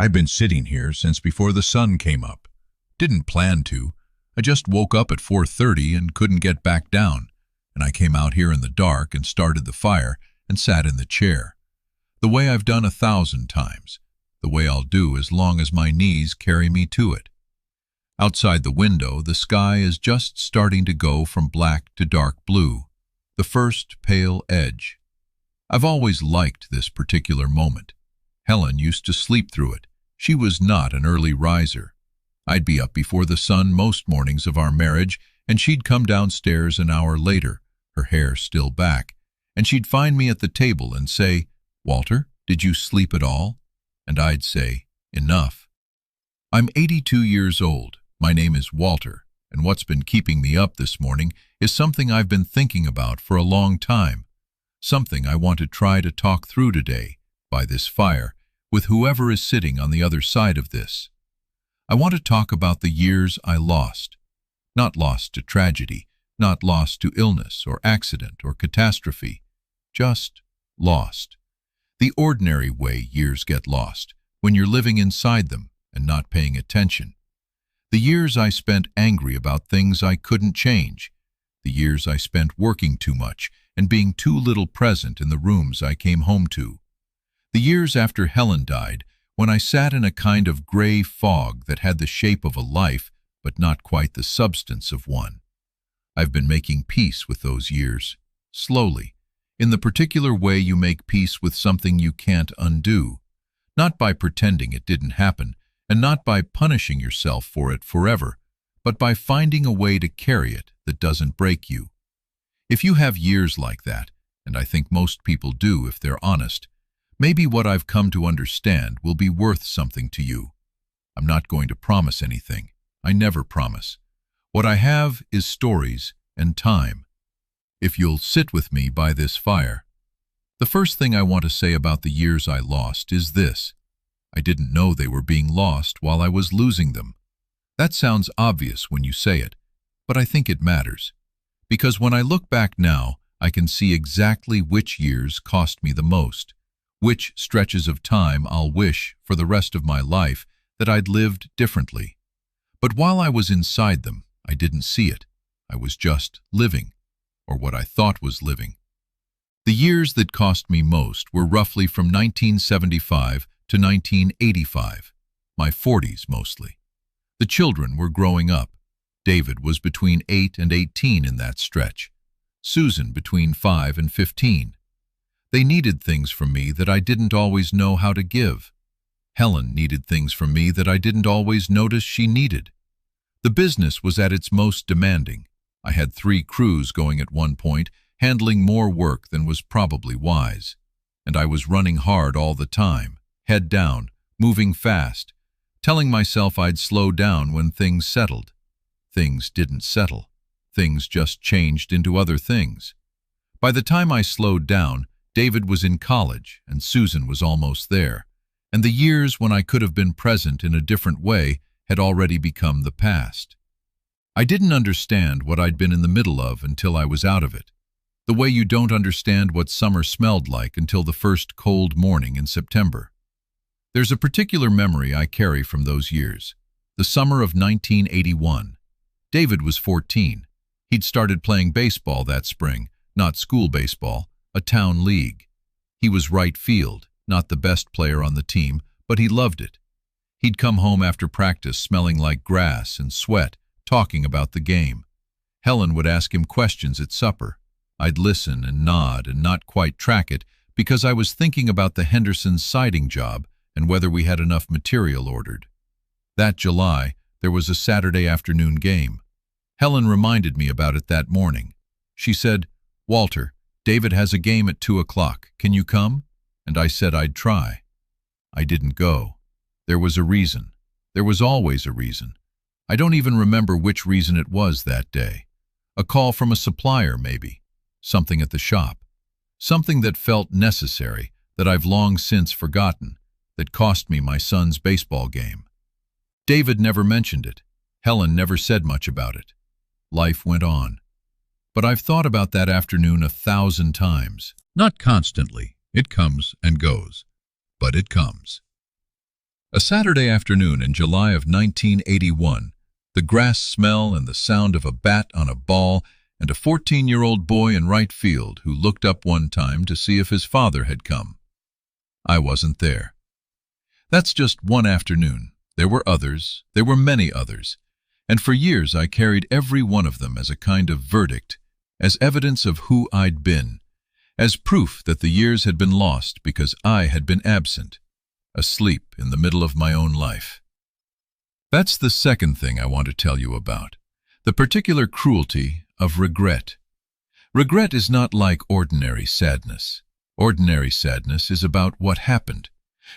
I've been sitting here since before the sun came up. Didn't plan to. I just woke up at 4:30 and couldn't get back down, and I came out here in the dark and started the fire and sat in the chair. The way I've done 1,000 times. The way I'll do as long as my knees carry me to it. Outside the window, the sky is just starting to go from black to dark blue, the first pale edge. I've always liked this particular moment. Helen used to sleep through it. She was not an early riser. I'd be up before the sun most mornings of our marriage, and she'd come downstairs an hour later, her hair still back, and she'd find me at the table and say, "Walter, did you sleep at all?" And I'd say, "Enough." I'm 82 years old. My name is Walter, and what's been keeping me up this morning is something I've been thinking about for a long time, something I want to try to talk through today, by this fire, with whoever is sitting on the other side of this. I want to talk about the years I lost. Not lost to tragedy, not lost to illness or accident or catastrophe, just lost. The ordinary way years get lost, when you're living inside them and not paying attention. The years I spent angry about things I couldn't change. The years I spent working too much and being too little present in the rooms I came home to. The years after Helen died, when I sat in a kind of gray fog that had the shape of a life, but not quite the substance of one. I've been making peace with those years, slowly, in the particular way you make peace with something you can't undo, not by pretending it didn't happen, and not by punishing yourself for it forever, but by finding a way to carry it that doesn't break you. If you have years like that, and I think most people do if they're honest, maybe what I've come to understand will be worth something to you. I'm not going to promise anything. I never promise. What I have is stories and time. If you'll sit with me by this fire. The first thing I want to say about the years I lost is this. I didn't know they were being lost while I was losing them. That sounds obvious when you say it, but I think it matters. Because when I look back now, I can see exactly which years cost me the most, which stretches of time I'll wish for the rest of my life that I'd lived differently. But while I was inside them, I didn't see it. I was just living, or what I thought was living. The years that cost me most were roughly from 1975 to 1985, my 40s mostly. The children were growing up. David was between 8 and 18 in that stretch. Susan between 5 and 15. They needed things from me that I didn't always know how to give. Helen needed things from me that I didn't always notice she needed. The business was at its most demanding. I had 3 crews going at one point, handling more work than was probably wise. And I was running hard all the time, head down, moving fast, telling myself I'd slow down when things settled. Things didn't settle. Things just changed into other things. By the time I slowed down, David was in college and Susan was almost there, and the years when I could have been present in a different way had already become the past. I didn't understand what I'd been in the middle of until I was out of it, the way you don't understand what summer smelled like until the first cold morning in September. There's a particular memory I carry from those years, the summer of 1981. David was 14. He'd started playing baseball that spring, not school baseball, a town league. He was right field, not the best player on the team, but he loved it. He'd come home after practice smelling like grass and sweat, talking about the game. Helen would ask him questions at supper. I'd listen and nod and not quite track it because I was thinking about the Henderson's siding job and whether we had enough material ordered. That July, there was a Saturday afternoon game. Helen reminded me about it that morning. She said, "Walter, David has a game at 2 o'clock. Can you come?" And I said I'd try. I didn't go. There was a reason. There was always a reason. I don't even remember which reason it was that day. A call from a supplier, maybe. Something at the shop. Something that felt necessary, that I've long since forgotten, that cost me my son's baseball game. David never mentioned it. Helen never said much about it. Life went on. But I've thought about that afternoon 1,000 times. Not constantly. It comes and goes. But it comes. A Saturday afternoon in July of 1981, the grass smell and the sound of a bat on a ball and a 14-year-old boy in right field who looked up one time to see if his father had come. I wasn't there. That's just one afternoon. There were others, there were many others, and for years I carried every one of them as a kind of verdict, as evidence of who I'd been, as proof that the years had been lost because I had been absent, asleep in the middle of my own life. That's the second thing I want to tell you about, the particular cruelty of regret. Regret is not like ordinary sadness. Ordinary sadness is about what happened.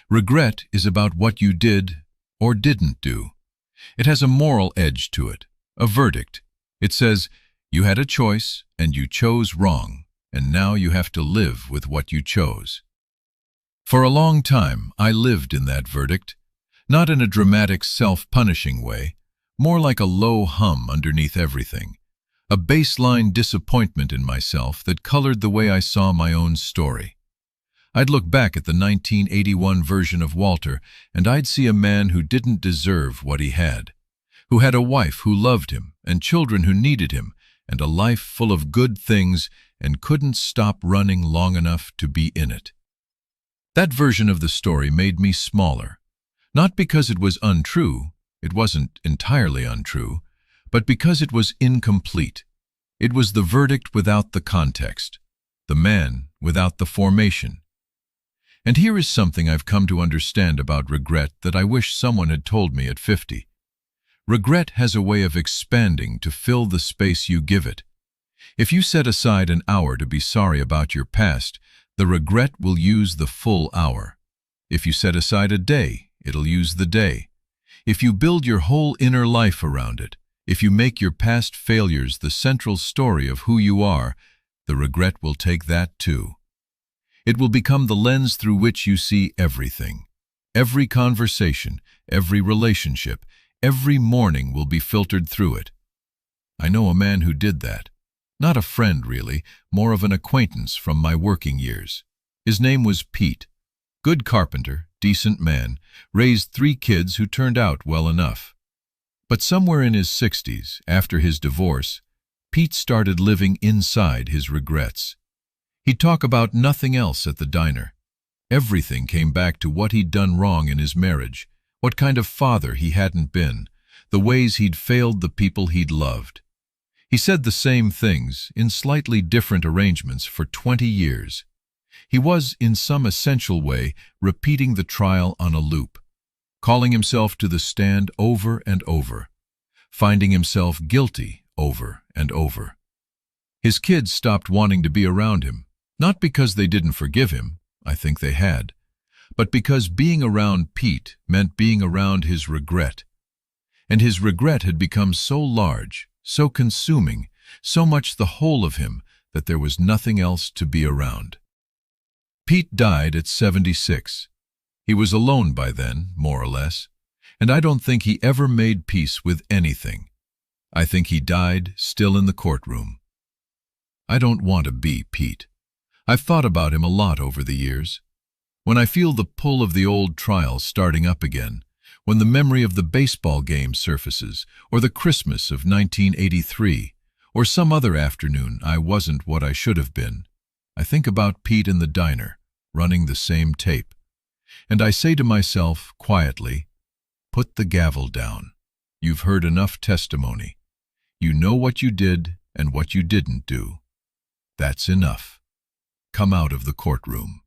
Regret is about what you did or didn't do. It has a moral edge to it, a verdict. It says, you had a choice and you chose wrong, and now you have to live with what you chose. For a long time, I lived in that verdict, not in a dramatic, self-punishing way, more like a low hum underneath everything, a baseline disappointment in myself that colored the way I saw my own story. I'd look back at the 1981 version of Walter, and I'd see a man who didn't deserve what he had, who had a wife who loved him and children who needed him, and a life full of good things and couldn't stop running long enough to be in it. That version of the story made me smaller, not because it was untrue, it wasn't entirely untrue, but because it was incomplete. It was the verdict without the context, the man without the formation. And here is something I've come to understand about regret that I wish someone had told me at 50. Regret has a way of expanding to fill the space you give it. If you set aside an hour to be sorry about your past, the regret will use the full hour. If you set aside a day, it'll use the day. If you build your whole inner life around it, if you make your past failures the central story of who you are, the regret will take that too. It will become the lens through which you see everything. Every conversation, every relationship, every morning will be filtered through it. I know a man who did that. Not a friend, really, more of an acquaintance from my working years. His name was Pete. Good carpenter, decent man, raised 3 kids who turned out well enough. But somewhere in his 60s, after his divorce, Pete started living inside his regrets. He'd talk about nothing else at the diner. Everything came back to what he'd done wrong in his marriage, what kind of father he hadn't been, the ways he'd failed the people he'd loved. He said the same things, in slightly different arrangements, for 20 years. He was, in some essential way, repeating the trial on a loop, calling himself to the stand over and over, finding himself guilty over and over. His kids stopped wanting to be around him, not because they didn't forgive him, I think they had, but because being around Pete meant being around his regret. And his regret had become so large, so consuming, so much the whole of him, that there was nothing else to be around. Pete died at 76. He was alone by then, more or less, and I don't think he ever made peace with anything. I think he died still in the courtroom. I don't want to be Pete. I've thought about him a lot over the years. When I feel the pull of the old trial starting up again, when the memory of the baseball game surfaces, or the Christmas of 1983, or some other afternoon I wasn't what I should have been, I think about Pete in the diner, running the same tape. And I say to myself, quietly, put the gavel down. You've heard enough testimony. You know what you did and what you didn't do. That's enough. Come out of the courtroom.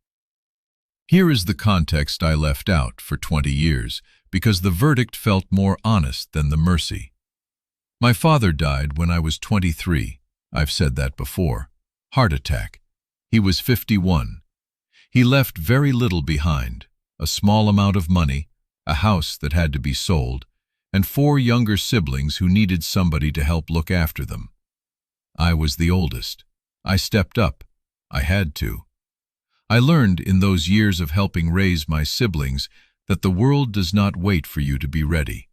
Here is the context I left out for 20 years, because the verdict felt more honest than the mercy. My father died when I was 23. I've said that before. Heart attack. He was 51. He left very little behind, a small amount of money, a house that had to be sold, and 4 younger siblings who needed somebody to help look after them. I was the oldest. I stepped up. I had to. I learned in those years of helping raise my siblings that the world does not wait for you to be ready,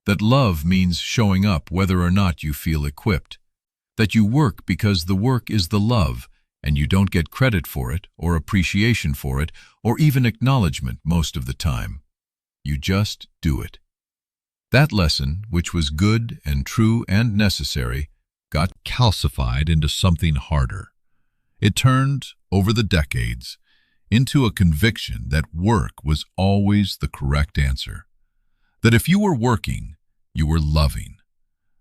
that love means showing up whether or not you feel equipped, that you work because the work is the love, and you don't get credit for it, or appreciation for it, or even acknowledgement most of the time. You just do it. That lesson, which was good and true and necessary, got calcified into something harder. It turned, over the decades, into a conviction that work was always the correct answer. That if you were working, you were loving.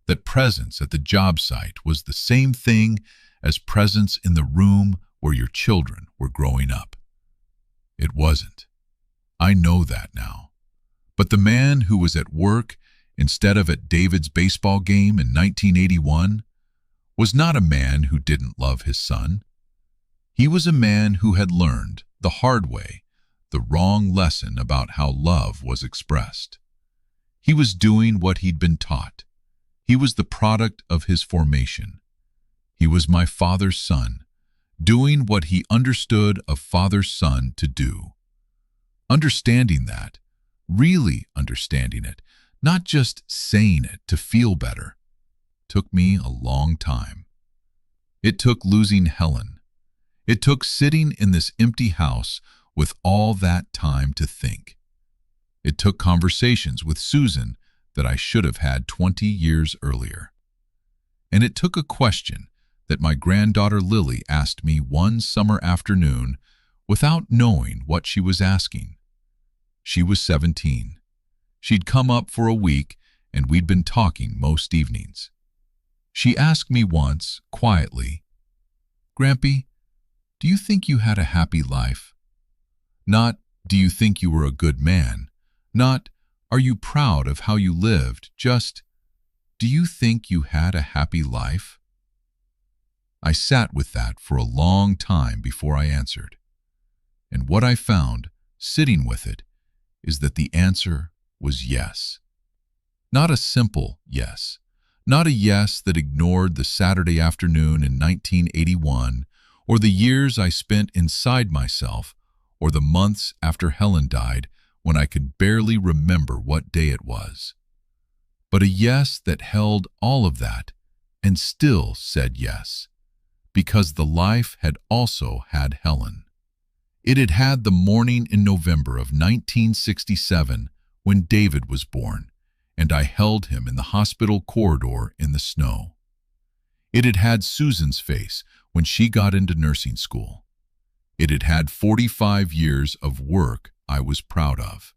That presence at the job site was the same thing as presence in the room where your children were growing up. It wasn't. I know that now. But the man who was at work instead of at David's baseball game in 1981 was not a man who didn't love his son. He was a man who had learned, the hard way, the wrong lesson about how love was expressed. He was doing what he'd been taught. He was the product of his formation. He was my father's son, doing what he understood a father's son to do. Understanding that, really understanding it, not just saying it to feel better, took me a long time. It took losing Helen. It took sitting in this empty house with all that time to think. It took conversations with Susan that I should have had 20 years earlier. And it took a question that my granddaughter Lily asked me one summer afternoon without knowing what she was asking. She was 17. She'd come up for a week and we'd been talking most evenings. She asked me once, quietly, "Grampy, do you think you had a happy life? Not, do you think you were a good man? Not, are you proud of how you lived? Just, do you think you had a happy life?" I sat with that for a long time before I answered. And what I found, sitting with it, is that the answer was yes. Not a simple yes. Not a yes that ignored the Saturday afternoon in 1981, or the years I spent inside myself, or the months after Helen died when I could barely remember what day it was. But a yes that held all of that and still said yes, because the life had also had Helen. It had had the morning in November of 1967 when David was born, and I held him in the hospital corridor in the snow. It had had Susan's face when she got into nursing school. It had had 45 years of work I was proud of.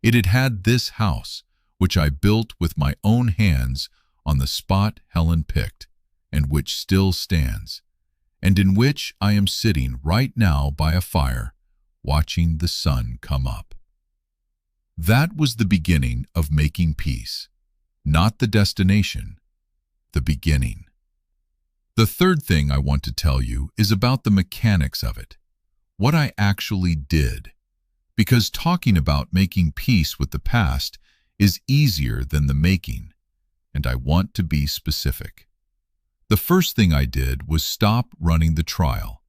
It had had this house, which I built with my own hands on the spot Helen picked, and which still stands, and in which I am sitting right now by a fire, watching the sun come up. That was the beginning of making peace, not the destination, the beginning. The third thing I want to tell you is about the mechanics of it, what I actually did, because talking about making peace with the past is easier than the making, and I want to be specific. The first thing I did was stop running the trial,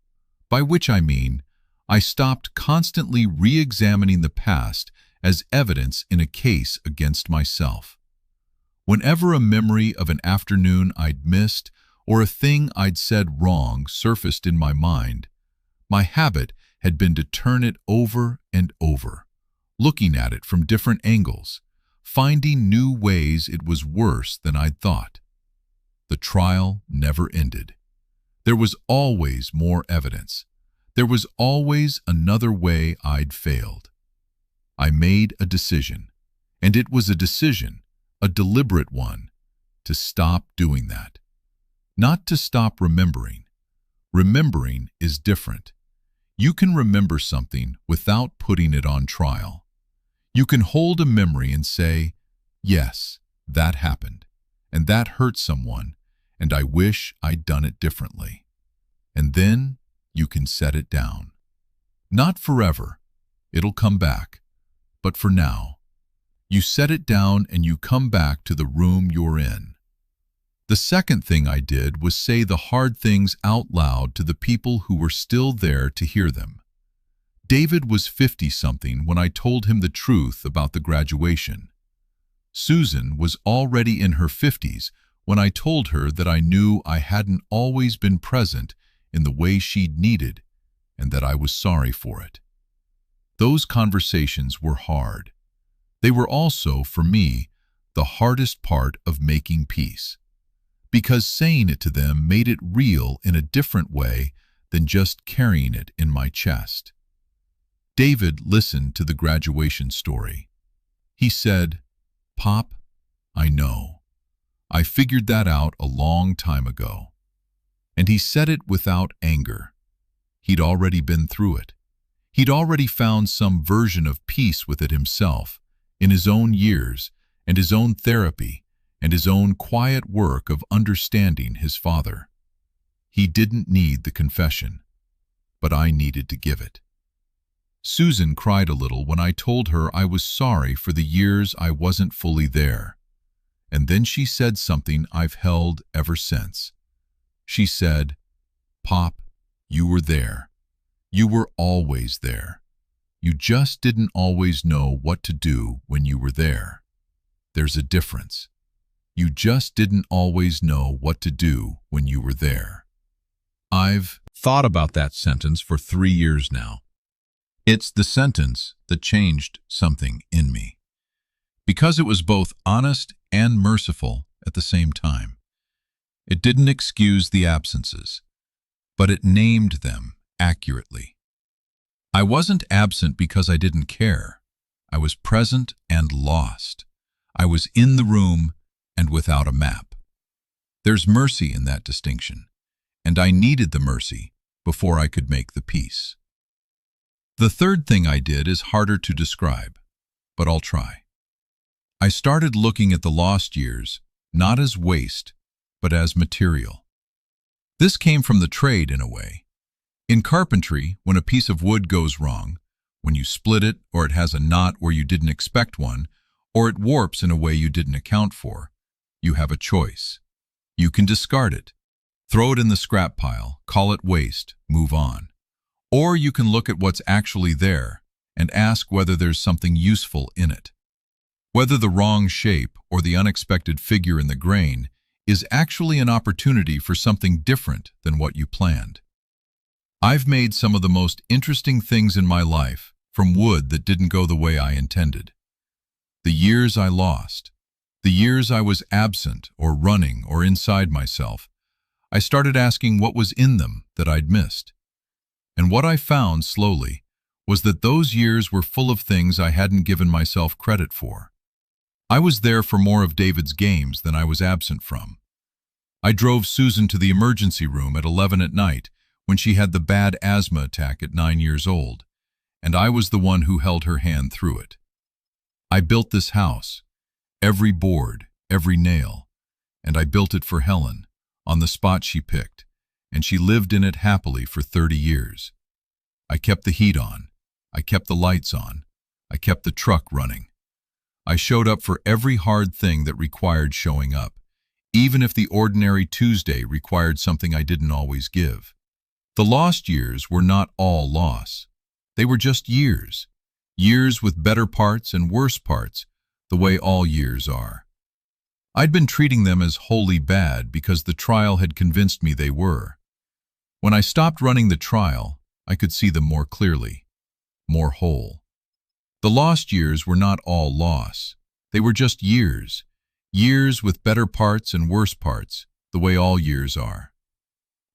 by which I mean I stopped constantly re-examining the past as evidence in a case against myself. Whenever a memory of an afternoon I'd missed or a thing I'd said wrong surfaced in my mind, my habit had been to turn it over and over, looking at it from different angles, finding new ways it was worse than I'd thought. The trial never ended. There was always more evidence. There was always another way I'd failed. I made a decision, and it was a decision, a deliberate one, to stop doing that. Not to stop remembering. Remembering is different. You can remember something without putting it on trial. You can hold a memory and say, yes, that happened, and that hurt someone, and I wish I'd done it differently. And then you can set it down. Not forever. It'll come back. But for now, you set it down and you come back to the room you're in. The second thing I did was say the hard things out loud to the people who were still there to hear them. David was 50-something when I told him the truth about the graduation. Susan was already in her 50s when I told her that I knew I hadn't always been present in the way she'd needed and that I was sorry for it. Those conversations were hard. They were also, for me, the hardest part of making peace, because saying it to them made it real in a different way than just carrying it in my chest. David listened to the graduation story. He said, "Pop, I know. I figured that out a long time ago." And he said it without anger. He'd already been through it. He'd already found some version of peace with it himself, in his own years, and his own therapy, and his own quiet work of understanding his father. He didn't need the confession, but I needed to give it. Susan cried a little when I told her I was sorry for the years I wasn't fully there. And then she said something I've held ever since. She said, "Pop, you were there. You were always there. You just didn't always know what to do when you were there. There's a difference. You just didn't always know what to do when you were there." I've thought about that sentence for 3 years now. It's the sentence that changed something in me, because it was both honest and merciful at the same time. It didn't excuse the absences, but it named them accurately. I wasn't absent because I didn't care. I was present and lost. I was in the room and without a map. There's mercy in that distinction, and I needed the mercy before I could make the peace. The third thing I did is harder to describe, but I'll try. I started looking at the lost years not as waste, but as material. This came from the trade in a way. In carpentry, when a piece of wood goes wrong, when you split it or it has a knot where you didn't expect one, or it warps in a way you didn't account for, you have a choice. You can discard it, throw it in the scrap pile, call it waste, move on. Or you can look at what's actually there and ask whether there's something useful in it. Whether the wrong shape or the unexpected figure in the grain is actually an opportunity for something different than what you planned. I've made some of the most interesting things in my life from wood that didn't go the way I intended. The years I lost, the years I was absent or running or inside myself, I started asking what was in them that I'd missed. And what I found slowly was that those years were full of things I hadn't given myself credit for. I was there for more of David's games than I was absent from. I drove Susan to the emergency room at 11 at night when she had the bad asthma attack at 9 years old, and I was the one who held her hand through it. I built this house, every board, every nail, and I built it for Helen, on the spot she picked, and she lived in it happily for 30 years. I kept the heat on. I kept the lights on. I kept the truck running. I showed up for every hard thing that required showing up, even if the ordinary Tuesday required something I didn't always give. The lost years were not all loss. They were just years. Years with better parts and worse parts, the way all years are. I'd been treating them as wholly bad because the trial had convinced me they were. When I stopped running the trial, I could see them more clearly, more whole. The lost years were not all loss. They were just years. Years with better parts and worse parts, the way all years are.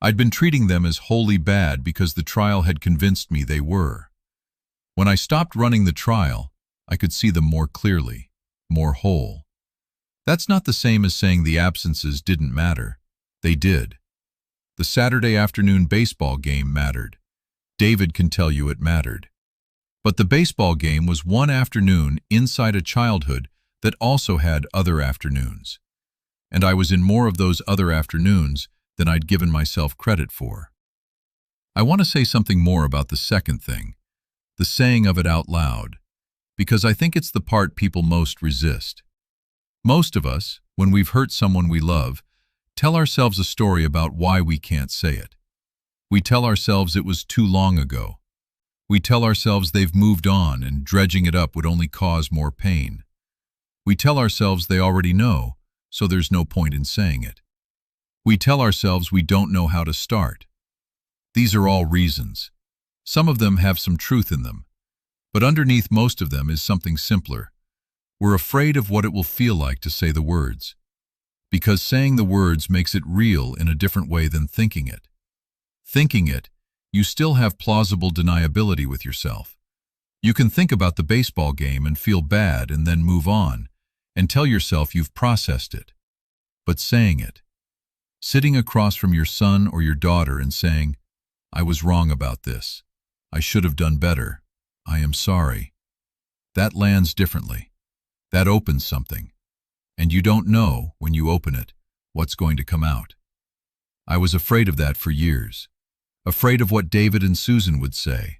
I'd been treating them as wholly bad because the trial had convinced me they were. When I stopped running the trial, I could see them more clearly, more whole. That's not the same as saying the absences didn't matter. They did. The Saturday afternoon baseball game mattered. David can tell you it mattered. But the baseball game was one afternoon inside a childhood that also had other afternoons. And I was in more of those other afternoons than I'd given myself credit for. I want to say something more about the second thing, the saying of it out loud, because I think it's the part people most resist. Most of us, when we've hurt someone we love, tell ourselves a story about why we can't say it. We tell ourselves it was too long ago. We tell ourselves they've moved on and dredging it up would only cause more pain. We tell ourselves they already know, so there's no point in saying it. We tell ourselves we don't know how to start. These are all reasons. Some of them have some truth in them, but underneath most of them is something simpler. We're afraid of what it will feel like to say the words, because saying the words makes it real in a different way than thinking it. Thinking it, you still have plausible deniability with yourself. You can think about the baseball game and feel bad and then move on and tell yourself you've processed it. But saying it, sitting across from your son or your daughter and saying, "I was wrong about this. I should have done better. I am sorry," that lands differently. That opens something. And you don't know, when you open it, what's going to come out. I was afraid of that for years. Afraid of what David and Susan would say.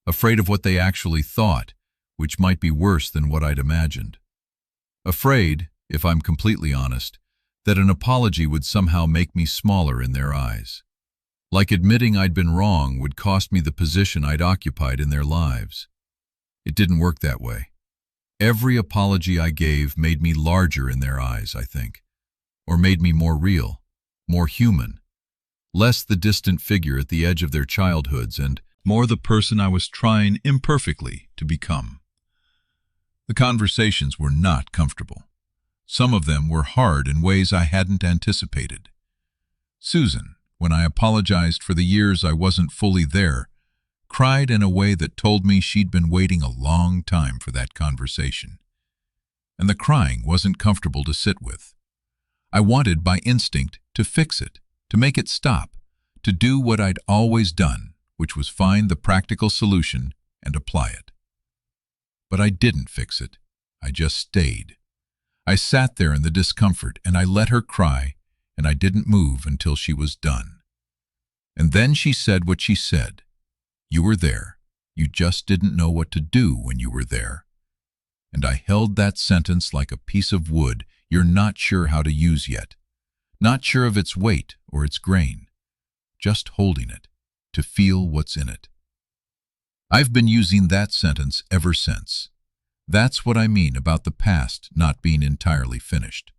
Afraid of what they actually thought, which might be worse than what I'd imagined. Afraid, if I'm completely honest, that an apology would somehow make me smaller in their eyes. Like admitting I'd been wrong would cost me the position I'd occupied in their lives. It didn't work that way. Every apology I gave made me larger in their eyes, I think, or made me more real, more human, less the distant figure at the edge of their childhoods and more the person I was trying imperfectly to become. The conversations were not comfortable. Some of them were hard in ways I hadn't anticipated. Susan, when I apologized for the years I wasn't fully there, cried in a way that told me she'd been waiting a long time for that conversation. And the crying wasn't comfortable to sit with. I wanted by instinct to fix it, to make it stop, to do what I'd always done, which was find the practical solution and apply it. But I didn't fix it. I just stayed. I sat there in the discomfort and I let her cry, and I didn't move until she was done. And then she said what she said. "You were there. You just didn't know what to do when you were there." And I held that sentence like a piece of wood you're not sure how to use yet, not sure of its weight or its grain, just holding it to feel what's in it. I've been using that sentence ever since. That's what I mean about the past not being entirely finished.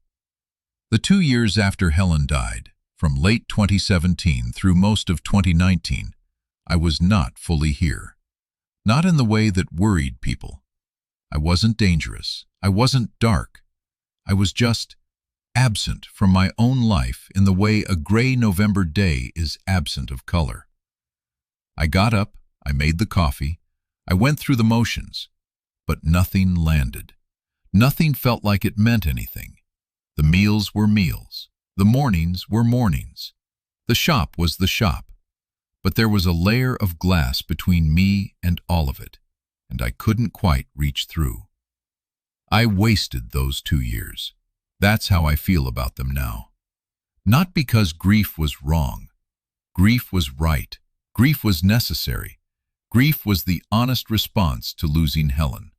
The 2 years after Helen died, from late 2017 through most of 2019, I was not fully here. Not in the way that worried people. I wasn't dangerous. I wasn't dark. I was just absent from my own life in the way a gray November day is absent of color. I got up, I made the coffee, I went through the motions, but nothing landed. Nothing felt like it meant anything. The meals were meals. The mornings were mornings. The shop was the shop. But there was a layer of glass between me and all of it, and I couldn't quite reach through. I wasted those 2 years. That's how I feel about them now. Not because grief was wrong. Grief was right. Grief was necessary. Grief was the honest response to losing Helen.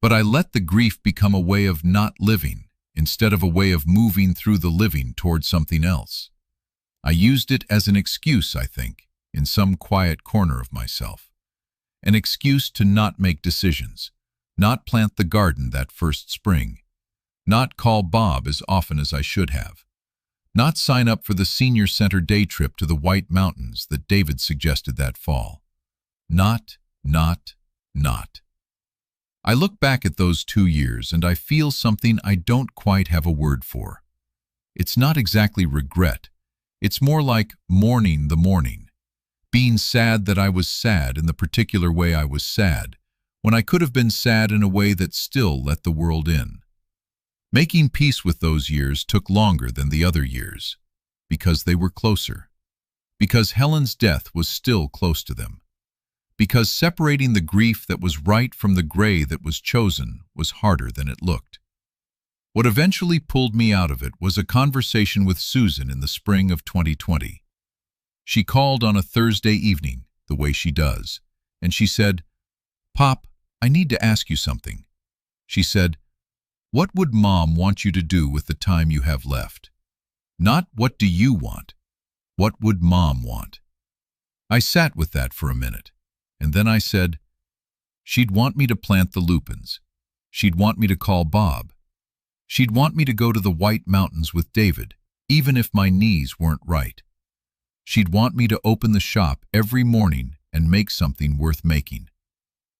But I let the grief become a way of not living instead of a way of moving through the living toward something else. I used it as an excuse, I think, in some quiet corner of myself. An excuse to not make decisions, not plant the garden that first spring, not call Bob as often as I should have, not sign up for the senior center day trip to the White Mountains that David suggested that fall. Not. I look back at those 2 years and I feel something I don't quite have a word for. It's not exactly regret. It's more like mourning the morning. Being sad that I was sad in the particular way I was sad, when I could have been sad in a way that still let the world in. Making peace with those years took longer than the other years, because they were closer. Because Helen's death was still close to them. Because separating the grief that was right from the gray that was chosen was harder than it looked. What eventually pulled me out of it was a conversation with Susan in the spring of 2020. She called on a Thursday evening, the way she does, and she said, "Pop, I need to ask you something." She said, "What would Mom want you to do with the time you have left? Not what do you want? What would Mom want?" I sat with that for a minute, and then I said, "She'd want me to plant the lupins. She'd want me to call Bob. She'd want me to go to the White Mountains with David, even if my knees weren't right. She'd want me to open the shop every morning and make something worth making.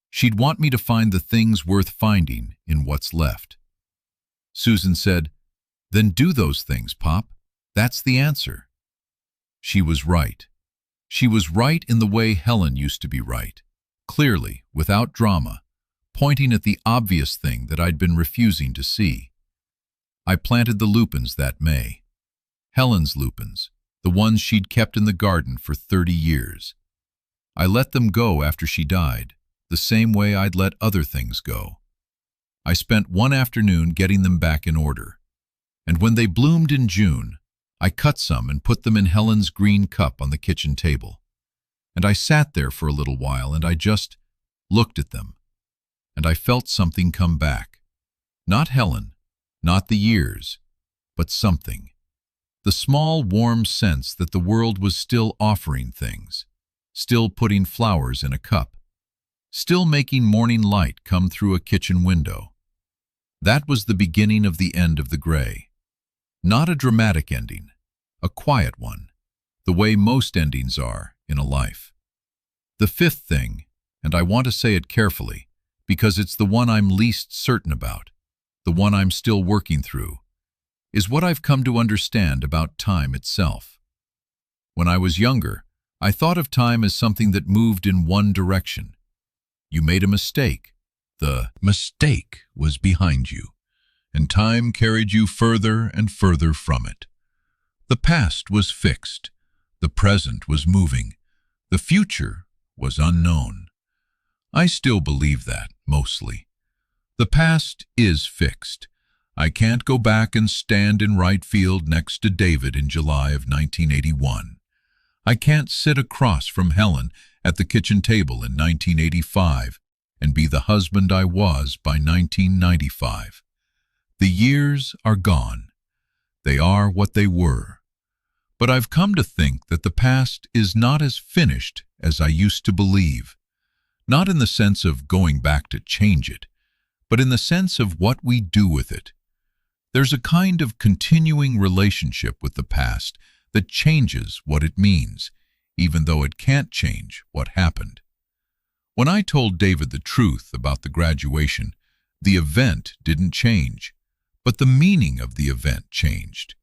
She'd want me to find the things worth finding in what's left. Susan said, "Then do those things, Pop. That's the answer." She was right. She was right in the way Helen used to be right, clearly, without drama, pointing at the obvious thing that I'd been refusing to see. I planted the lupins that May. Helen's lupins, the ones she'd kept in the garden for 30 years. I let them go after she died, the same way I'd let other things go. I spent one afternoon getting them back in order. And when they bloomed in June, I cut some and put them in Helen's green cup on the kitchen table. And I sat there for a little while and I just looked at them. And I felt something come back. Not Helen, not the years, but something. The small, warm sense that the world was still offering things, still putting flowers in a cup, still making morning light come through a kitchen window. That was the beginning of the end of the gray. Not a dramatic ending, a quiet one, the way most endings are in a life. The fifth thing, and I want to say it carefully, because it's the one I'm least certain about, the one I'm still working through, is what I've come to understand about time itself. When I was younger, I thought of time as something that moved in one direction. You made a mistake. The mistake was behind you, and time carried you further and further from it. The past was fixed. The present was moving. The future was unknown. I still believe that, mostly. The past is fixed. I can't go back and stand in right field next to David in July of 1981. I can't sit across from Helen at the kitchen table in 1985 and be the husband I was by 1995. The years are gone. They are what they were. But I've come to think that the past is not as finished as I used to believe. Not in the sense of going back to change it, but in the sense of what we do with it. There's a kind of continuing relationship with the past that changes what it means, even though it can't change what happened. When I told David the truth about the graduation, the event didn't change, but the meaning of the event changed.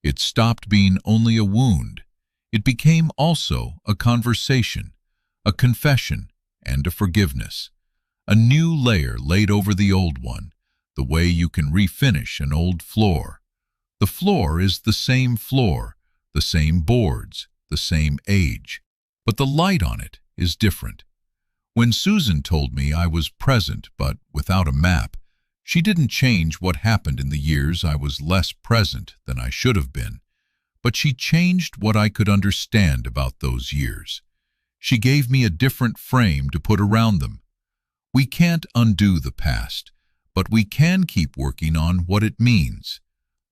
It stopped being only a wound. It became also a conversation, a confession, and a forgiveness. A new layer laid over the old one, the way you can refinish an old floor. The floor is the same floor, the same boards, the same age, but the light on it is different. When Susan told me I was present but without a map, she didn't change what happened in the years I was less present than I should have been, but she changed what I could understand about those years. She gave me a different frame to put around them. We can't undo the past, but we can keep working on what it means.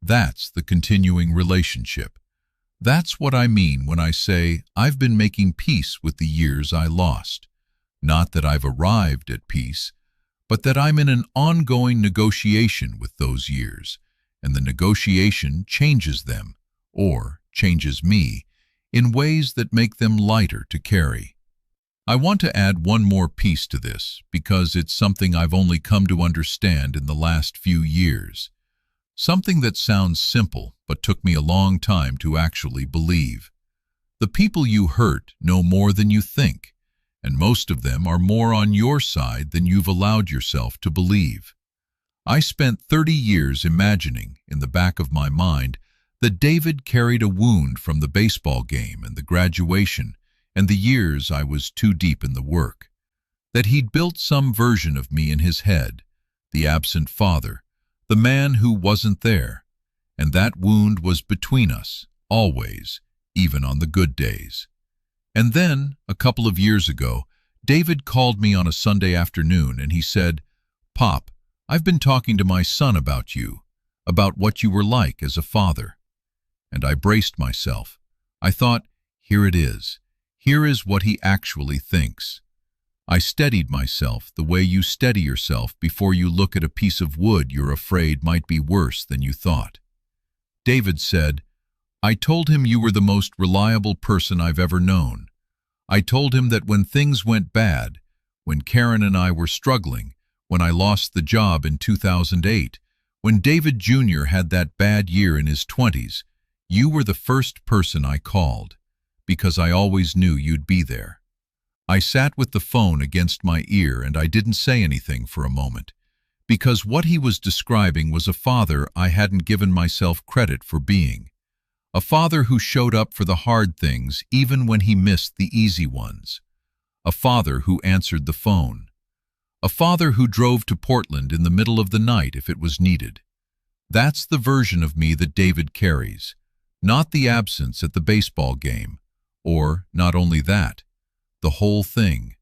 That's the continuing relationship. That's what I mean when I say I've been making peace with the years I lost. Not that I've arrived at peace, but that I'm in an ongoing negotiation with those years, and the negotiation changes them, or changes me, in ways that make them lighter to carry. I want to add one more piece to this, because it's something I've only come to understand in the last few years. Something that sounds simple, but took me a long time to actually believe. The people you hurt know more than you think, and most of them are more on your side than you've allowed yourself to believe. I spent 30 years imagining, in the back of my mind, that David carried a wound from the baseball game and the graduation and the years I was too deep in the work. That he'd built some version of me in his head, the absent father, the man who wasn't there, and that wound was between us, always, even on the good days. And then, a couple of years ago, David called me on a Sunday afternoon and he said, "Pop, I've been talking to my son about you, about what you were like as a father." And I braced myself. I thought, here it is. Here is what he actually thinks. I steadied myself the way you steady yourself before you look at a piece of wood you're afraid might be worse than you thought. David said, "I told him you were the most reliable person I've ever known. I told him that when things went bad, when Karen and I were struggling, when I lost the job in 2008, when David Jr. had that bad year in his 20s, you were the first person I called, because I always knew you'd be there. I sat with the phone against my ear and I didn't say anything for a moment, because what he was describing was a father I hadn't given myself credit for being. A father who showed up for the hard things even when he missed the easy ones. A father who answered the phone. A father who drove to Portland in the middle of the night if it was needed. That's the version of me that David carries, not the absence at the baseball game, or, not only that, the whole thing.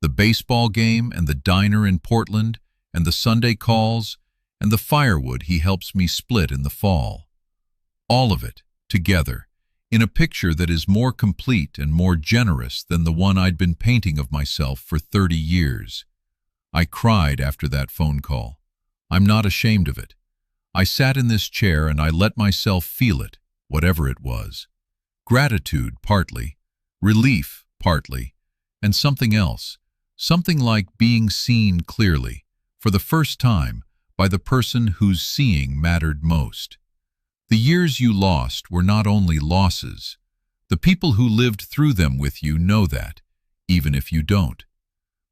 The baseball game and the diner in Portland and the Sunday calls and the firewood he helps me split in the fall. All of it, together, in a picture that is more complete and more generous than the one I'd been painting of myself for 30 years. I cried after that phone call. I'm not ashamed of it. I sat in this chair and I let myself feel it, whatever it was. Gratitude, partly. Relief, partly. And something else. Something like being seen clearly, for the first time, by the person whose seeing mattered most. The years you lost were not only losses. The people who lived through them with you know that, even if you don't.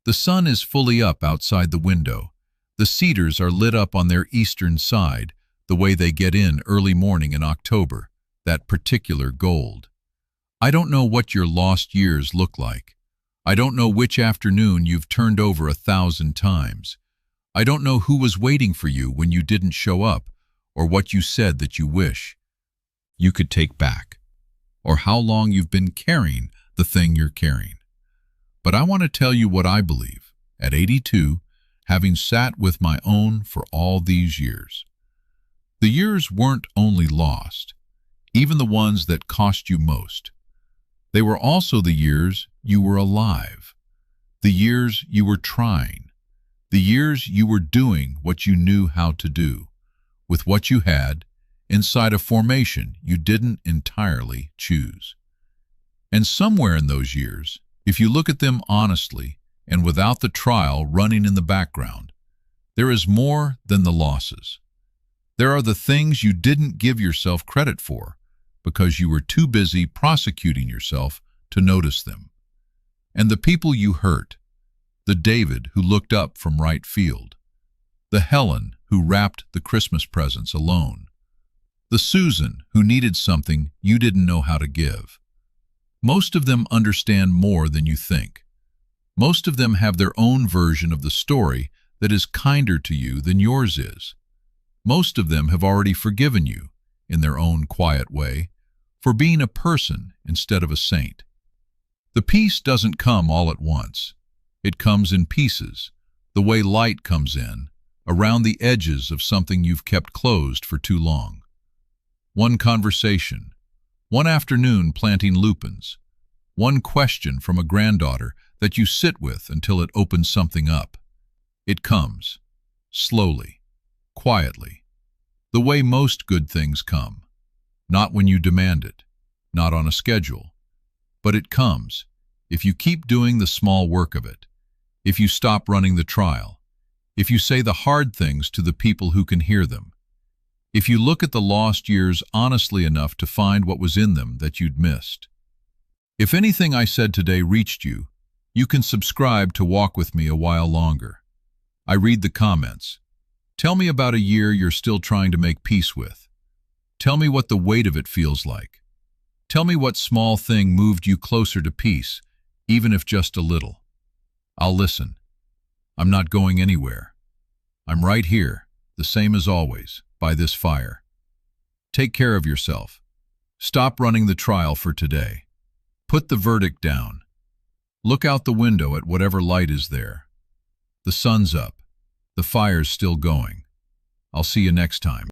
The sun is fully up outside the window. The cedars are lit up on their eastern side, the way they get in early morning in October, that particular gold. I don't know what your lost years look like. I don't know which afternoon you've turned over 1,000 times. I don't know who was waiting for you when you didn't show up, or what you said that you wish you could take back, or how long you've been carrying the thing you're carrying. But I want to tell you what I believe, at 82, having sat with my own for all these years. The years weren't only lost, even the ones that cost you most. They were also the years you were alive, the years you were trying, the years you were doing what you knew how to do, with what you had, inside a formation you didn't entirely choose. And somewhere in those years, if you look at them honestly and without the trial running in the background, there is more than the losses. There are the things you didn't give yourself credit for because you were too busy prosecuting yourself to notice them. And the people you hurt, the David who looked up from right field, the Helen who wrapped the Christmas presents alone, the Susan who needed something you didn't know how to give. Most of them understand more than you think. Most of them have their own version of the story that is kinder to you than yours is. Most of them have already forgiven you, in their own quiet way, for being a person instead of a saint. The peace doesn't come all at once. It comes in pieces, the way light comes in, around the edges of something you've kept closed for too long. One conversation, one afternoon planting lupins, one question from a granddaughter that you sit with until it opens something up. It comes, slowly, quietly, the way most good things come, not when you demand it, not on a schedule, but it comes if you keep doing the small work of it, if you stop running the trial, if you say the hard things to the people who can hear them, if you look at the lost years honestly enough to find what was in them that you'd missed. If anything I said today reached you, you can subscribe to walk with me a while longer. I read the comments. Tell me about a year you're still trying to make peace with. Tell me what the weight of it feels like. Tell me what small thing moved you closer to peace, even if just a little. I'll listen. I'm not going anywhere. I'm right here, the same as always, by this fire. Take care of yourself. Stop running the trial for today. Put the verdict down. Look out the window at whatever light is there. The sun's up. The fire's still going. I'll see you next time.